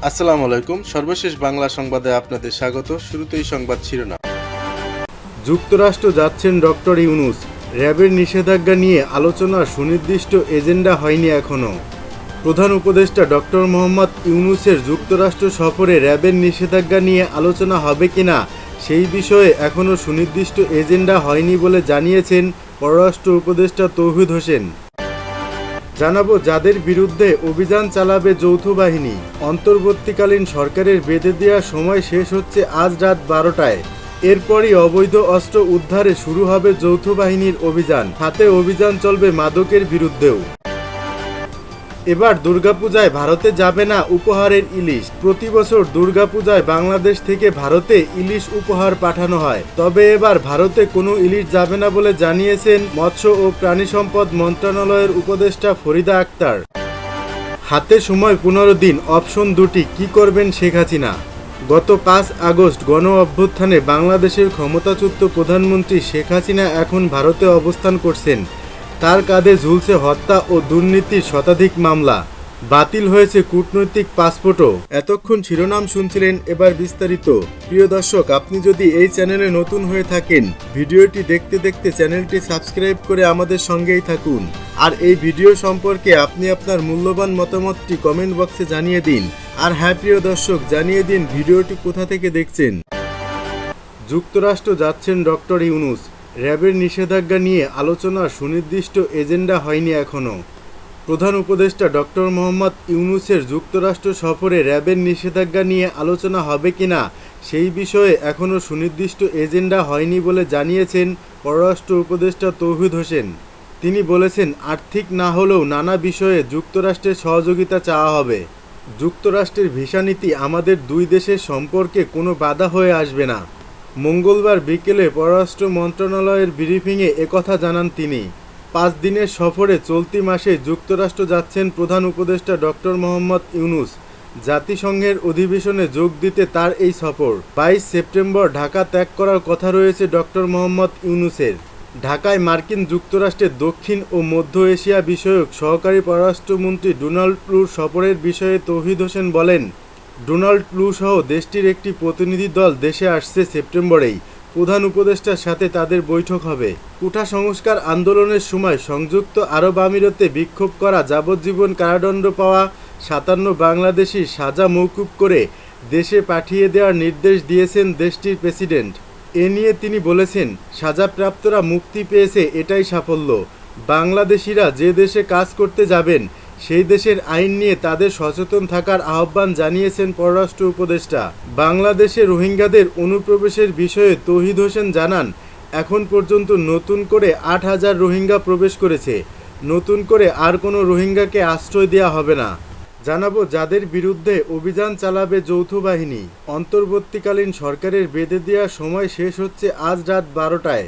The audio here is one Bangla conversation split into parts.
আসসালামু আলাইকুম। সর্বশেষ বাংলা সংবাদে আপনাদের স্বাগত। শুরুতেই সংবাদ শিরোনাম। যুক্তরাষ্ট্র যাচ্ছেন ডক্টর ইউনূস। র্যাবের নিষেধাজ্ঞা নিয়ে আলোচনার সুনির্দিষ্ট এজেন্ডা হয়নি এখনও। প্রধান উপদেষ্টা ডক্টর মোহাম্মদ ইউনূসের যুক্তরাষ্ট্র সফরে র্যাবের নিষেধাজ্ঞা নিয়ে আলোচনা হবে কিনা সেই বিষয়ে এখনও সুনির্দিষ্ট এজেন্ডা হয়নি বলে জানিয়েছেন পররাষ্ট্র উপদেষ্টা তৌহিদ হোসেন। জানাবো যাদের বিরুদ্ধে অভিযান চালাবে যৌথ বাহিনী। অন্তর্বর্তীকালীন সরকারের বেঁধে দেওয়া সময় শেষ হচ্ছে আজ রাত 12টায়। এরপরই অবৈধ অস্ত্র উদ্ধারে শুরু হবে যৌথ বাহিনীর অভিযান। হাতে অভিযান চলবে মাদকের বিরুদ্ধেও। এবার দুর্গাপূজায় ভারতে যাবে না উপহারের ইলিশ। প্রতি বছর দুর্গাপূজায় বাংলাদেশ থেকে ভারতে ইলিশ উপহার পাঠানো হয়, তবে এবার ভারতে কোনো ইলিশ যাবে না বলে জানিয়েছেন মৎস্য ও প্রাণী সম্পদ মন্ত্রণালয়ের উপদেষ্টা ফরিদা আক্তার। হাতে সময় 15 দিন, অপশন দুটি, কি করবেন শেখ হাসিনা। গত 5 আগস্ট গণ অভ্যুত্থানে বাংলাদেশের ক্ষমতাচ্যুত প্রধানমন্ত্রী শেখ হাসিনা এখন ভারতে অবস্থান করছেন। তার কাঁধে ঝুলছে হত্যা ও দুর্নীতির শতাধিক মামলা। বাতিল হয়েছে কূটনৈতিক পাসপোর্টও। এতক্ষণ শিরোনাম শুনছিলেন, এবার বিস্তারিত। প্রিয় দর্শক, আপনি যদি এই চ্যানেলে নতুন হয়ে থাকেন, ভিডিওটি দেখতে দেখতে চ্যানেলটি সাবস্ক্রাইব করে আমাদের সঙ্গেই থাকুন। আর এই ভিডিও সম্পর্কে আপনি আপনার মূল্যবান মতামতটি কমেন্ট বক্সে জানিয়ে দিন। আর হ্যাঁ প্রিয় দর্শক, জানিয়ে দিন ভিডিওটি কোথা থেকে দেখছেন। যুক্তরাষ্ট্র যাচ্ছেন ডক্টর ইউনূস। র্যাবের নিষেধাজ্ঞা নিয়ে আলোচনার সুনির্দিষ্ট এজেন্ডা হয়নি এখনও। প্রধান উপদেষ্টা ডক্টর মোহাম্মদ ইউনূসের যুক্তরাষ্ট্র সফরে র্যাবের নিষেধাজ্ঞা নিয়ে আলোচনা হবে কিনা সেই বিষয়ে এখনও সুনির্দিষ্ট এজেন্ডা হয়নি বলে জানিয়েছেন পররাষ্ট্র উপদেষ্টা তৌহিদ হোসেন। তিনি বলেছেন, আর্থিক না হলেও নানা বিষয়ে যুক্তরাষ্ট্রের সহযোগিতা চাওয়া হবে। যুক্তরাষ্ট্রের ভিসা নীতি আমাদের দুই দেশের সম্পর্কে কোনো বাধা হয়ে আসবে না। মঙ্গলবার বিকেলে পররাষ্ট্র মন্ত্রণালয়ের ব্রিফিংয়ে একথা জানান তিনি। 5 দিনের সফরে চলতি মাসে যুক্তরাষ্ট্র যাচ্ছেন প্রধান উপদেষ্টা ডক্টর মোহাম্মদ ইউনূস। জাতিসংঘের অধিবেশনে যোগ দিতে তার এই সফর। 22 সেপ্টেম্বর ঢাকা ত্যাগ করার কথা রয়েছে ডক্টর মোহাম্মদ ইউনূসের। ঢাকায় মার্কিন যুক্তরাষ্ট্রের দক্ষিণ ও মধ্য এশিয়া বিষয়ক সহকারী পররাষ্ট্রমন্ত্রী ডোনাল্ড প্লুর সফরের বিষয়ে তৌহিদ হোসেন বলেন, ডোনাল্ড প্লু সহ দেশটির একটি প্রতিনিধি দল দেশে আসছে সেপ্টেম্বরেই। প্রধান উপদেষ্টার সাথে তাদের বৈঠক হবে। কোটা সংস্কার আন্দোলনের সময় সংযুক্ত আরব আমিরাতে বিক্ষোভ করা যাবজ্জীবন কারাদণ্ড পাওয়া 57 বাংলাদেশি সাজা মওকুফ করে দেশে পাঠিয়ে দেওয়ার নির্দেশ দিয়েছেন দেশটির প্রেসিডেন্ট। এ নিয়ে তিনি বলেছেন, সাজাপ্রাপ্তরা মুক্তি পেয়েছে, এটাই সাফল্য। বাংলাদেশিরা যে দেশে কাজ করতে যাবেন সেই দেশের আইন নিয়ে তাদের সচেতন থাকার আহ্বান জানিয়েছেন পররাষ্ট্র উপদেষ্টা। বাংলাদেশে রোহিঙ্গাদের অনুপ্রবেশের বিষয়ে তৌহিদ হোসেন জানান, এখন পর্যন্ত নতুন করে 8,000 রোহিঙ্গা প্রবেশ করেছে। নতুন করে আর কোনো রোহিঙ্গাকে আশ্রয় দেওয়া হবে না। জানাবো যাদের বিরুদ্ধে অভিযান চালাবে যৌথ বাহিনী। অন্তর্বর্তীকালীন সরকারের বেঁধে দেওয়া সময় শেষ হচ্ছে আজ রাত 12টায়।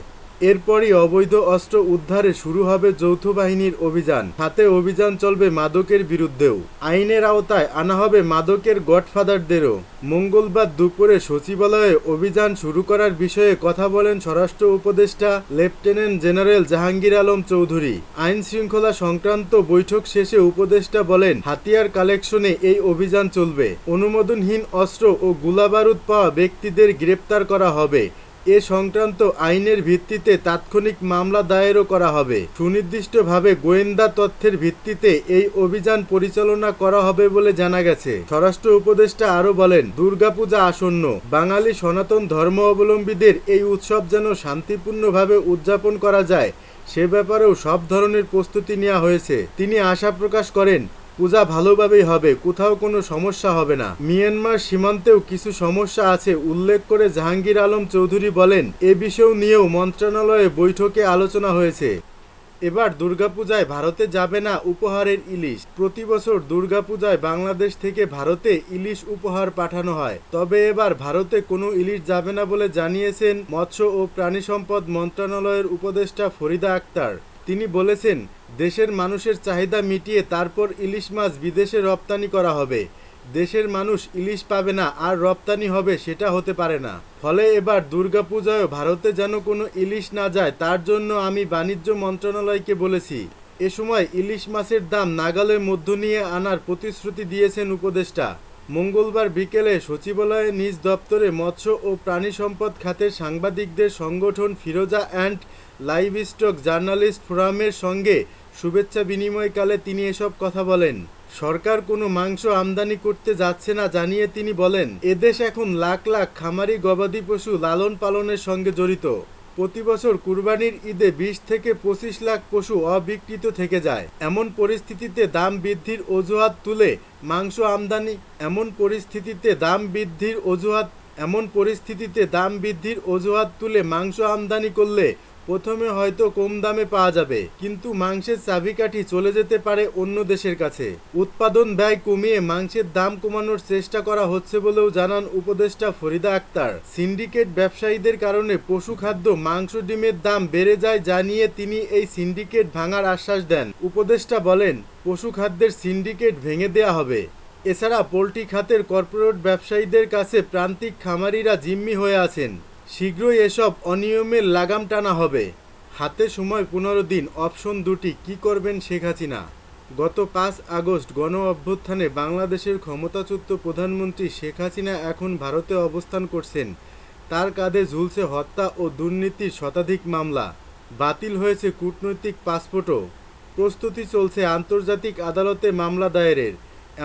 এরপরই অবৈধ অস্ত্র উদ্ধারে শুরু হবে যৌথ বাহিনীর অভিযান। হাতে অভিযান চলবে মাদকের বিরুদ্ধেও। আইনের আওতায় আনা হবে মাদকের গডফাদারদেরও। মঙ্গলবার দুপুরে সচিবালয়ে অভিযান শুরু করার বিষয়ে কথা বলেন স্বরাষ্ট্র উপদেষ্টা লেফটেন্যান্ট জেনারেল জাহাঙ্গীর আলম চৌধুরী। আইন শৃঙ্খলা সংক্রান্ত বৈঠক শেষে উপদেষ্টা বলেন, হাতিয়ার কালেকশনে এই অভিযান চলবে। অনুমোদনহীন অস্ত্র ও গোলাবারুদ পাওয়া ব্যক্তিদের গ্রেপ্তার করা হবে। এ সংক্রান্ত আইনের ভিত্তিতে তাৎক্ষণিক মামলা দায়েরও করা হবে। সুনির্দিষ্টভাবে গোয়েন্দা তথ্যের ভিত্তিতে এই অভিযান পরিচালনা করা হবে বলে জানা গেছে। স্বরাষ্ট্র উপদেষ্টা আরও বলেন, দুর্গাপূজা আসন্ন। বাঙালি সনাতন ধর্ম অবলম্বীদের এই উৎসব যেন শান্তিপূর্ণভাবে উদযাপন করা যায় সে ব্যাপারেও সব ধরনের প্রস্তুতি নেওয়া হয়েছে। তিনি আশা প্রকাশ করেন, পূজা ভালোভাবেই হবে, কোথাও কোনো সমস্যা হবে না। মিয়ানমার সীমান্তেও কিছু সমস্যা আছে উল্লেখ করে জাহাঙ্গীর আলম চৌধুরী বলেন, এ বিষয় নিয়েও মন্ত্রণালয়ে বৈঠকে আলোচনা হয়েছে। এবার দুর্গাপূজায় ভারতে যাবে না উপহারের ইলিশ। প্রতি বছর দুর্গাপূজায় বাংলাদেশ থেকে ভারতে ইলিশ উপহার পাঠানো হয়, তবে এবার ভারতে কোনো ইলিশ যাবে না বলে জানিয়েছেন মৎস্য ও প্রাণী সম্পদ মন্ত্রণালয়ের উপদেষ্টা ফরিদা আক্তার। তিনি বলেছেন, দেশের মানুষের চাহিদা মিটিয়ে তারপর ইলিশ মাছ বিদেশে রপ্তানি করা হবে। দেশের মানুষ ইলিশ পাবে না আর রপ্তানি হবে সেটা হতে পারে না। ফলে এবার দুর্গাপূজায় ভারতে যেন কোনো ইলিশ না যায় তার জন্য আমি বাণিজ্য মন্ত্রণালয়কে বলেছি। এ সময় ইলিশ মাছের দাম নাগালের মধ্য নিয়ে আনার প্রতিশ্রুতি দিয়েছেন উপদেষ্টা। মঙ্গলবার বিকেলে সচিবালয়ে নিজ দপ্তরে মৎস্য ও প্রাণী সম্পদ খাতের সাংবাদিকদের সংগঠন ফিরোজা অ্যান্ড লাইভস্টক জার্নালিস্ট ফোরামের সঙ্গে শুভেচ্ছা বিনিময়কালে তিনি এসব কথা বলেন। সরকার কোনো মাংস আমদানি করতে যাচ্ছে না জানিয়ে তিনি বলেন, এদেশ এখন লাখ লাখ খামারি গবাদি পশু লালন পালনের সঙ্গে জড়িত। প্রতি বছর কুরবানির ঈদে ২০ থেকে ২৫ লাখ পশু অবিক্রিত থেকে যায়। এমন পরিস্থিতিতে দাম বৃদ্ধির অজুহাত তুলে মাংস আমদানি মাংস আমদানি করলে প্রথমে হয়তো কম দামে পাওয়া যাবে, কিন্তু মাংসের চাবিকাঠি চলে যেতে পারে অন্য দেশের কাছে। উৎপাদন ব্যয় কমিয়ে মাংসের দাম কমানোর চেষ্টা করা হচ্ছে বলেও জানান উপদেষ্টা ফরিদা আক্তার। সিন্ডিকেট ব্যবসায়ীদের কারণে পশু খাদ্য, মাংস, ডিমের দাম বেড়ে যায় জানিয়ে তিনি এই সিন্ডিকেট ভাঙার আশ্বাস দেন। উপদেষ্টা বলেন, পশু খাদ্যের সিন্ডিকেট ভেঙে দেয়া হবে। এছাড়া পোল্ট্রি খাতের কর্পোরেট ব্যবসায়ীদের কাছে প্রান্তিক খামারিরা জিম্মি হয়ে আছেন। শীঘ্রই এসব অনিয়মের লাগাম টানা হবে। হাতে সময় ১৫ দিন, অপশন দুটি, কি করবেন শেখ হাসিনা? গত ৫ আগস্ট গণ অভ্যুত্থানে বাংলাদেশের ক্ষমতাচ্যুত প্রধানমন্ত্রী শেখ হাসিনা এখন ভারতে অবস্থান করছেন। তার কাঁধে ঝুলছে হত্যা ও দুর্নীতির শতাধিক মামলা। বাতিল হয়েছে কূটনৈতিক পাসপোর্টও। প্রস্তুতি চলছে আন্তর্জাতিক আদালতে মামলা দায়েরের।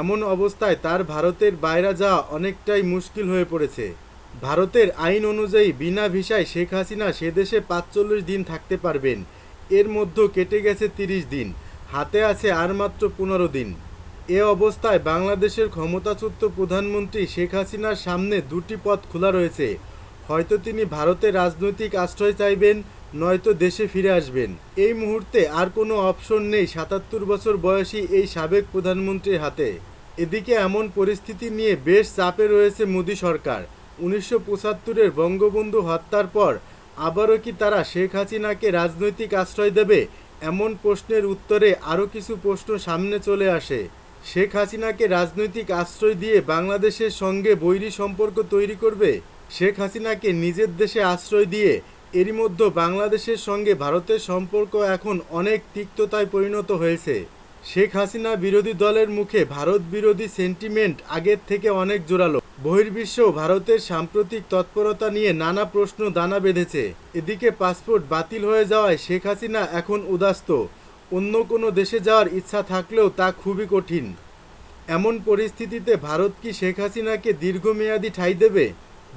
এমন অবস্থায় তার ভারতের বাইরে যাওয়া অনেকটাই মুশকিল হয়ে পড়েছে। ভারতের আইন অনুযায়ী বিনা ভিসায় শেখ হাসিনা সেদেশে ৪৫ দিন থাকতে পারবেন। এর মধ্যে কেটে গেছে ৩০ দিন, হাতে আছে আর মাত্র ১৫ দিন। এ অবস্থায় বাংলাদেশের ক্ষমতাচ্যুত প্রধানমন্ত্রী শেখ হাসিনার সামনে দুটি পথ খোলা রয়েছে। হয়তো তিনি ভারতে রাজনৈতিক আশ্রয় চাইবেন, নয়তো দেশে ফিরে আসবেন। এই মুহূর্তে আর কোনো অপশন নেই ৭৭ বছর বয়সী এই সাবেক প্রধানমন্ত্রীর হাতে। এদিকে এমন পরিস্থিতি নিয়ে বেশ চাপে রয়েছে মোদি সরকার। ১৯৭৫-এর বঙ্গবন্ধু হত্যার পর আবারও কি তারা শেখ হাসিনাকে রাজনৈতিক আশ্রয় দেবে? এমন প্রশ্নের উত্তরে আরও কিছু প্রশ্ন সামনে চলে আসে। শেখ হাসিনাকে রাজনৈতিক আশ্রয় দিয়ে বাংলাদেশের সঙ্গে বৈরী সম্পর্ক তৈরি করবে? শেখ হাসিনাকে নিজের দেশে আশ্রয় দিয়ে এরই মধ্যে বাংলাদেশের সঙ্গে ভারতের সম্পর্ক এখন অনেক তিক্ততায় পরিণত হয়েছে। শেখ হাসিনা বিরোধী দলের মুখে ভারত বিরোধী সেন্টিমেন্ট আগের থেকে অনেক জোরালো। বহির্বিশ্বেও ভারতের সাম্প্রতিক তৎপরতা নিয়ে নানা প্রশ্ন দানা বেঁধেছে। এদিকে পাসপোর্ট বাতিল হয়ে যাওয়ায় শেখ হাসিনা এখন উদাস্ত। অন্য কোনো দেশে যাওয়ার ইচ্ছা থাকলেও তা খুবই কঠিন। এমন পরিস্থিতিতে ভারত কি শেখ হাসিনাকে দীর্ঘমেয়াদী ঠাঁই দেবে?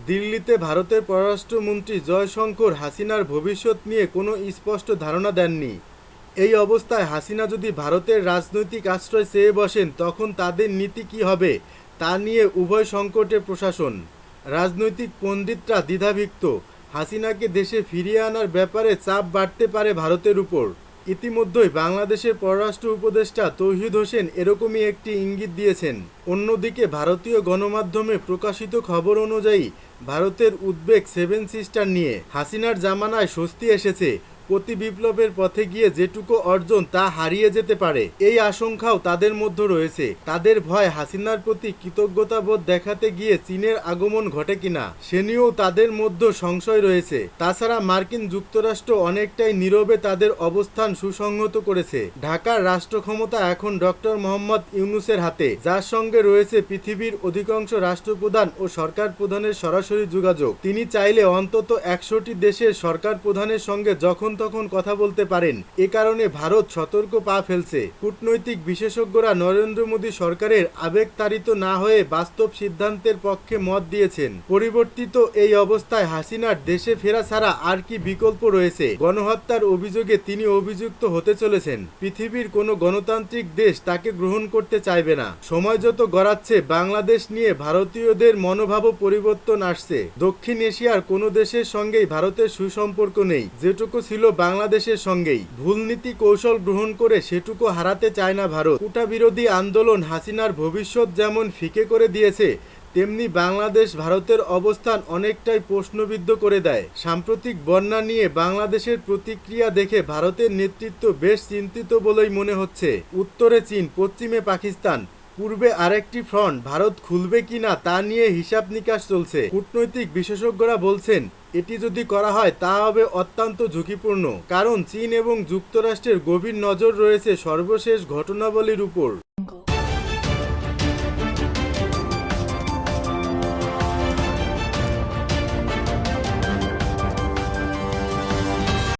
দিল্লিতে ভারতের পররাষ্ট্রমন্ত্রী জয়শঙ্কর হাসিনার ভবিষ্যৎ নিয়ে কোনো স্পষ্ট ধারণা দেননি। এই অবস্থায় হাসিনা যদি ভারতের রাজনৈতিক আশ্রয় চেয়ে বসেন, তখন তাদের নীতি কী হবে তা নিয়ে উভয় সংকটে প্রশাসন। রাজনৈতিক পণ্ডিতরা দ্বিধাবিক্ত। হাসিনাকে দেশে ফিরিয়ে আনার ব্যাপারে চাপ বাড়তে পারে ভারতের উপর। ইতিমধ্যেই বাংলাদেশের পররাষ্ট্র উপদেষ্টা তৌহিদ হোসেন এরকমই একটি ইঙ্গিত দিয়েছেন। অন্যদিকে ভারতীয় গণমাধ্যমে প্রকাশিত খবর অনুযায়ী ভারতের উদ্বেগ 7 সিস্টার নিয়ে। হাসিনার জামানায় স্বস্তি এসেছে, প্রতি বিপ্লবের পথে গিয়ে যেটুকু অর্জন তা হারিয়ে যেতে পারে, এই আশঙ্কাও তাদের মধ্যে রয়েছে। তাদের ভয় হাসিনার প্রতি কৃতজ্ঞতাবোধ দেখাতে গিয়ে চীনের আগমন ঘটে কিনা সে নিয়েও তাদের মধ্যে সংশয় রয়েছে। তাছাড়া মার্কিন যুক্তরাষ্ট্র অনেকটাই নীরবে তাদের অবস্থান সুসংহত করেছে। ঢাকার রাষ্ট্র ক্ষমতা এখন ডক্টর মোহাম্মদ ইউনূসের হাতে, যার সঙ্গে রয়েছে পৃথিবীর অধিকাংশ রাষ্ট্রপ্রধান ও সরকার প্রধানের সরাসরি যোগাযোগ। তিনি চাইলে অন্তত ১০০টি দেশের সরকার প্রধানের সঙ্গে যখন তখন কথা বলতে পারেন। এ কারণে ভারত সতর্ক পা ফেলছে। কূটনৈতিক বিশেষজ্ঞরা নরেন্দ্র মোদী সরকারের আবেগতাড়িত না হয়ে বাস্তব সিদ্ধান্তের পক্ষে মত দিয়েছেন। পরিবর্তিত এই অবস্থায় হাসিনার দেশে ফেরা ছাড়া আর কি বিকল্প রয়েছে? গণহত্যার অভিযোগে তিনি অভিযুক্ত হতে চলেছেন। পৃথিবীর কোনো গণতান্ত্রিক দেশ তাকে গ্রহণ করতে চাইবে না। সময় যত গড়াচ্ছে বাংলাদেশ নিয়ে ভারতীয়দের মনোভাবও পরিবর্তন আসছে। দক্ষিণ এশিয়ার কোনো দেশের সঙ্গেই ভারতের সুসম্পর্ক নেই, যেটুকু ছিল বাংলাদেশের সঙ্গেই। ভুল নীতি কৌশল গ্রহণ করে সেটুকু হারাতে চায় না ভারত। কোটা বিরোধী আন্দোলন হাসিনার ভবিষ্যৎ যেমন ফিকে করে দিয়েছে, তেমনি বাংলাদেশ ভারতের অবস্থান অনেকটাই প্রশ্নবিদ্ধ করে দেয়। সাম্প্রতিক বন্যা নিয়ে বাংলাদেশের প্রতিক্রিয়া দেখে ভারতের নেতৃত্ব বেশ চিন্তিত বলেই মনে হচ্ছে। উত্তরে চীন, পশ্চিমে পাকিস্তান, পূর্বে আরেকটি ফ্রন্ট। ভারত খুলবে কিনা তা নিয়ে হিসাব নিকাশ চলছে। কূটনৈতিক বিশেষজ্ঞরা বলছেন, এটি যদি করা হয় তা হবে অত্যন্ত ঝুঁকিপূর্ণ, কারণ চীন এবং যুক্তরাষ্ট্রের গভীর নজর রয়েছে সর্বশেষ ঘটনাবলীর উপর।